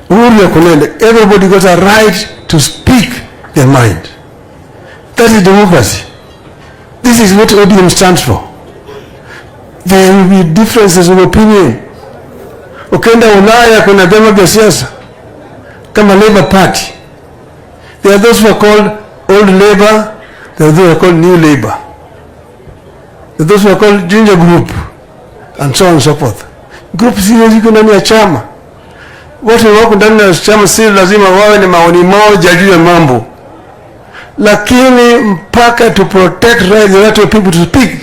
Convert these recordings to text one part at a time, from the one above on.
Everybody got a right to speak their mind. That is democracy. This is what ODM stands for. There will be differences of opinion. Ukenda Ulaya kuna vyama vya siasa kama Labour Party. There are those who are called old Labour, there are those who are called new Labour. There are those who are called ginger group, and so on and so forth. Group hizi ziko ndani ya chama. Watu wako ndani ya chama si lazima wawe ni maoni moja juu ya mambo. Lakini mpaka to protect right of people to speak.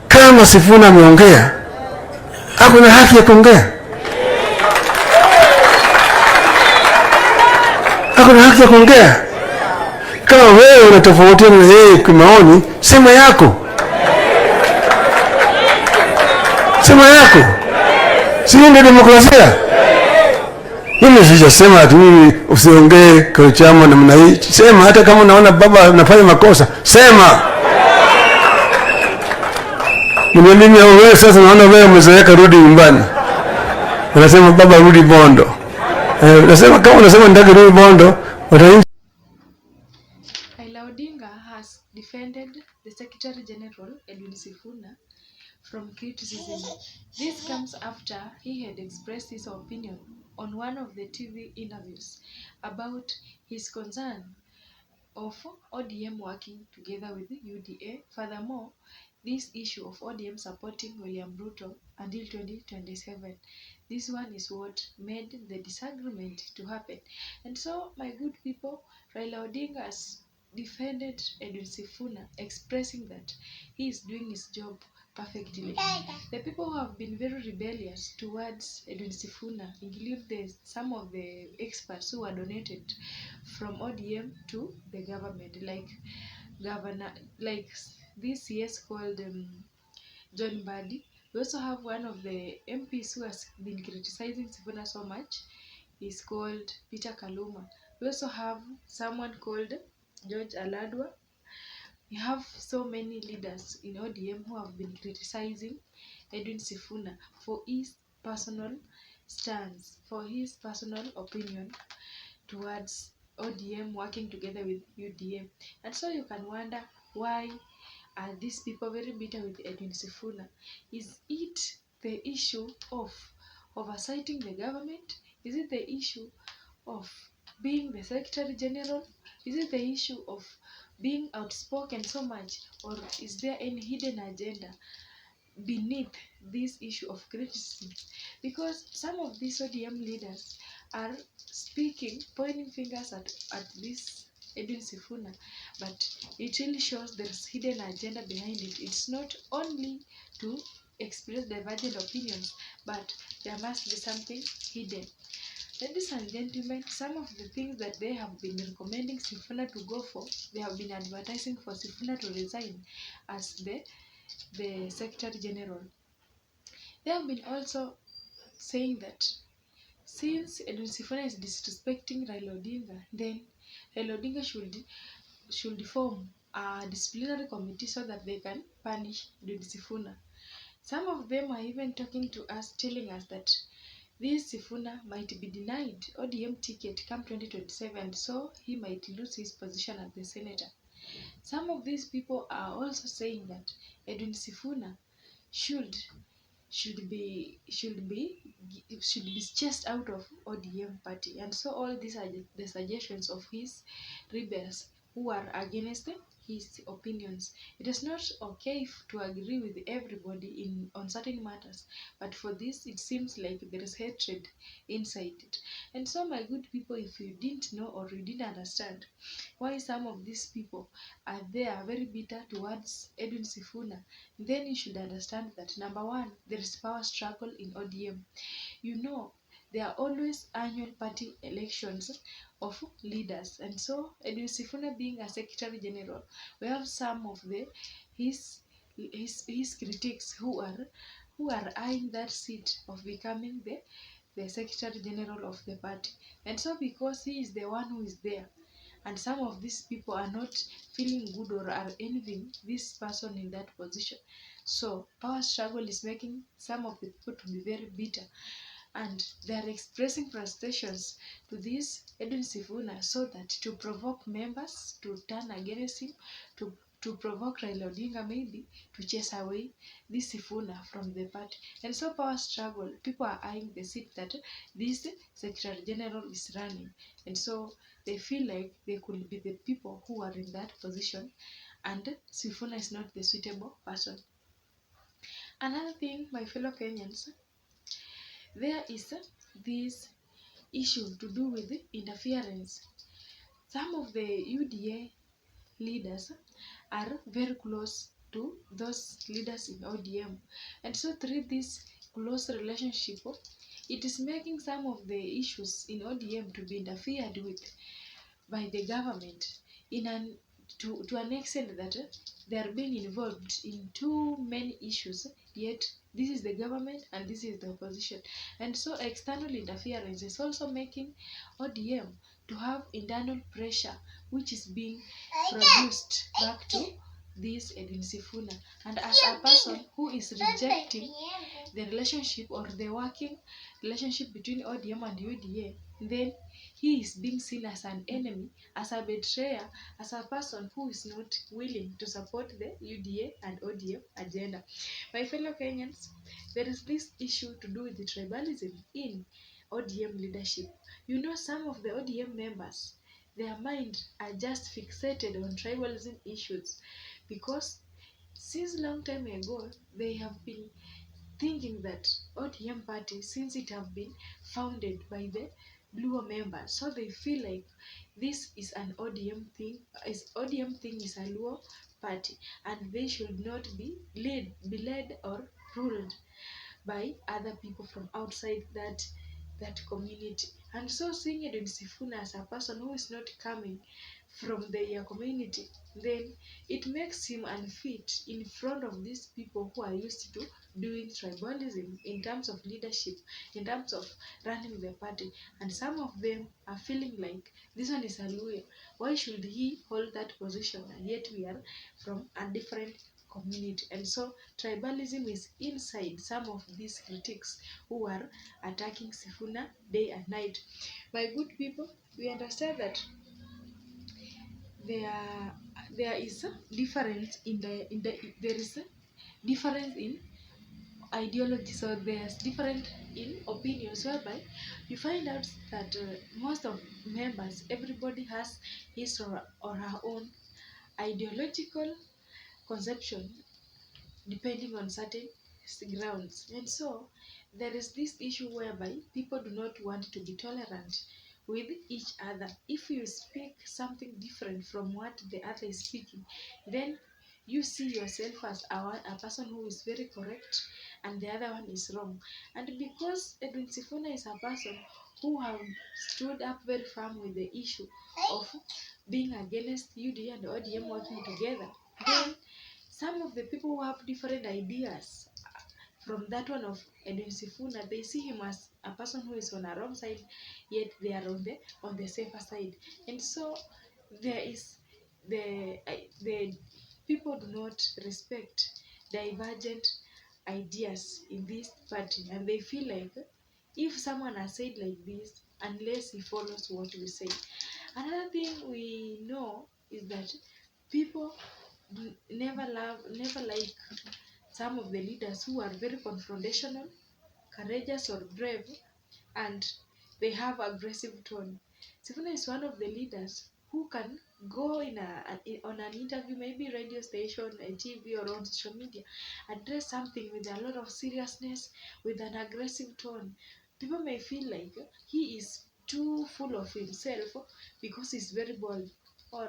Kama Sifuna ameongea, hakuna haki ya kuongea. Hakuna haki ya kuongea. Kama wewe unatofautiana na yeye kwa maoni, sema yako. Sema yako. Si ndio demokrasia? Mimi sijasema ati mimi usiongee kwa chama namna hii. Sema hata kama unaona baba anafanya makosa, sema. Mimi wewe sasa naona wewe umezoeka, rudi nyumbani. Unasema baba rudi Bondo. Unasema kama unasema nataka rudi Bondo, Raila Odinga has defended the Secretary General Edwin Sifuna from criticism. This comes after he had expressed his opinion on one of the TV interviews about his concern of ODM working together with UDA. Furthermore, this issue of ODM supporting William Ruto until 2027, this one is what made the disagreement to happen. And so, my good people, Raila Odinga has defended Edwin Sifuna, expressing that he is doing his job perfectly. The people who have been very rebellious towards Edwin Sifuna include some of the experts who were donated from ODM to the government, like this CS called John Mbadi. We also have one of the MPs who has been criticizing Sifuna so much. He's called Peter Kaluma. We also have someone called George Aladwa. We have so many leaders in ODM who have been criticizing Edwin Sifuna for his personal stance, for his personal opinion towards ODM working together with UDA. And so you can wonder, why are these people very bitter with Edwin Sifuna? Is it the issue of oversighting the government? Is it the issue of being the Secretary General? Is it the issue of being outspoken so much? Or is there any hidden agenda beneath this issue of criticism? Because some of these ODM leaders are speaking, pointing fingers at this Edwin Sifuna, but it really shows there's hidden agenda behind it. It's not only to express divergent opinions, but there must be something hidden. Ladies and gentlemen, some of the things that they have been recommending Sifuna to go for, they have been advertising for Sifuna to resign as the Secretary General. They have been also saying that since Edwin Sifuna is disrespecting Raila Odinga, then Raila Odinga should form a disciplinary committee so that they can punish Edwin Sifuna. Some of them are even talking to us, telling us that this Sifuna might be denied ODM ticket come 2027, so he might lose his position as the senator. Some of these people are also saying that Edwin Sifuna should be chased out of ODM party. And so all these are the suggestions of his rebels who are against his opinions. It is not okay to agree with everybody on certain matters, but for this it seems like there is hatred inside it. And so, my good people, if you didn't know or you didn't understand why some of these people are very bitter towards Edwin Sifuna, then you should understand that, number one, there is power struggle in ODM. You know, there are always annual party elections of leaders, and so Edwin Sifuna being a Secretary General, we have some of his critics who are eyeing that seat of becoming the Secretary General of the party. And so because he is the one who is there, and some of these people are not feeling good or are envying this person in that position, so power struggle is making some of the people to be very bitter. and they are expressing frustrations to this Edwin Sifuna so that to provoke members to turn against him, to provoke Raila Odinga maybe to chase away this Sifuna from the party. And so power struggle, people are eyeing the seat that this Secretary General is running. And so they feel like they could be the people who are in that position, and Sifuna is not the suitable person. Another thing, my fellow Kenyans, there is this issue to do with interference. Some of the UDA leaders are very close to those leaders in ODM, and so through this close relationship, it is making some of the issues in ODM to be interfered with by the government in an to an extent that they are being involved in too many issues, yet this is the government and this is the opposition. And so external interference is also making ODM to have internal pressure which is being produced back to this Edwin Sifuna. And as a person who is rejecting the relationship or the working relationship between ODM and UDA, then he is being seen as an enemy, as a betrayer, as a person who is not willing to support the UDA and ODM agenda. My fellow Kenyans, there is this issue to do with the tribalism in ODM leadership. You know, some of the ODM members, their mind are just fixated on tribalism issues because since long time ago, they have been thinking that ODM party, since it have been founded by the Luo members, so they feel like this is an ODM thing, is a Luo party, and they should not be led or ruled by other people from outside that community. And so seeing Edwin Sifuna as a person who is not coming from their community, then it makes him unfit in front of these people who are used to doing tribalism in terms of leadership, in terms of running the party. And some of them are feeling like this one is a lawyer. Why should he hold that position? And yet we are from a different community. And so tribalism is inside some of these critics who are attacking Sifuna day and night. My good people, we understand that there there is a difference there is a difference in ideology, so there's different in opinions whereby you find out that most of members, everybody has his or her own ideological conception depending on certain grounds. And so there is this issue whereby people do not want to be tolerant with each other. If you speak something different from what the other is speaking, then you see yourself as a person who is very correct and the other one is wrong. And because Edwin Sifuna is a person who have stood up very firm with the issue of being against UD and ODM working together, then some of the people who have different ideas from that one of Edwin Sifuna, they see him as a person who is on a wrong side, yet they are on the safer side. And so there is the people do not respect divergent ideas in this party, and they feel like if someone has said like this, unless he follows what we say. Another thing we know is that people never like some of the leaders who are very confrontational, courageous or brave, and they have aggressive tone. Sifuna is one of the leaders who can go on an interview, maybe radio station, a TV, or on social media, address something with a lot of seriousness, with an aggressive tone. People may feel like he is too full of himself because he's very bold, or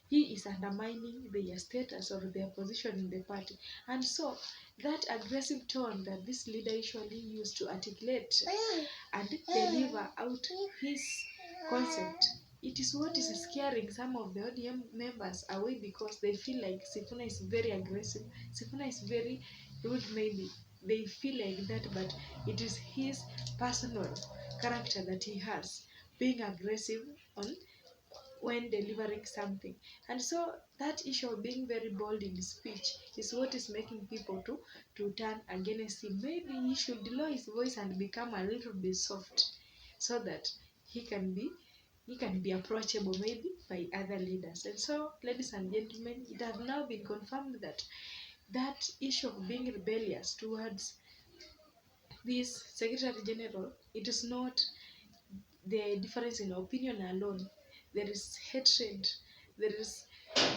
he is undermining their status or their position in the party. And so that aggressive tone that this leader usually used to articulate and deliver out his concept, it is what is scaring some of the ODM members away because they feel like Sifuna is very aggressive, Sifuna is very rude maybe. They feel like that, but it is his personal character that he has, being aggressive on when delivering something. And so that issue of being very bold in speech is what is making people to turn against him. Maybe he should lower his voice and become a little bit soft, so that he can be approachable maybe by other leaders. And so, ladies and gentlemen, it has now been confirmed that that issue of being rebellious towards this Secretary General, it is not the difference in opinion alone. There is hatred, there is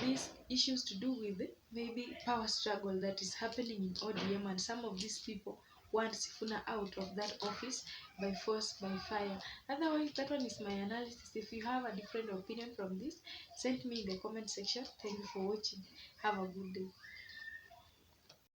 these issues to do with maybe power struggle that is happening in ODM, and some of these people want Sifuna out of that office by force, by fire. Otherwise, that one is my analysis. If you have a different opinion from this, send me in the comment section. Thank you for watching. Have a good day.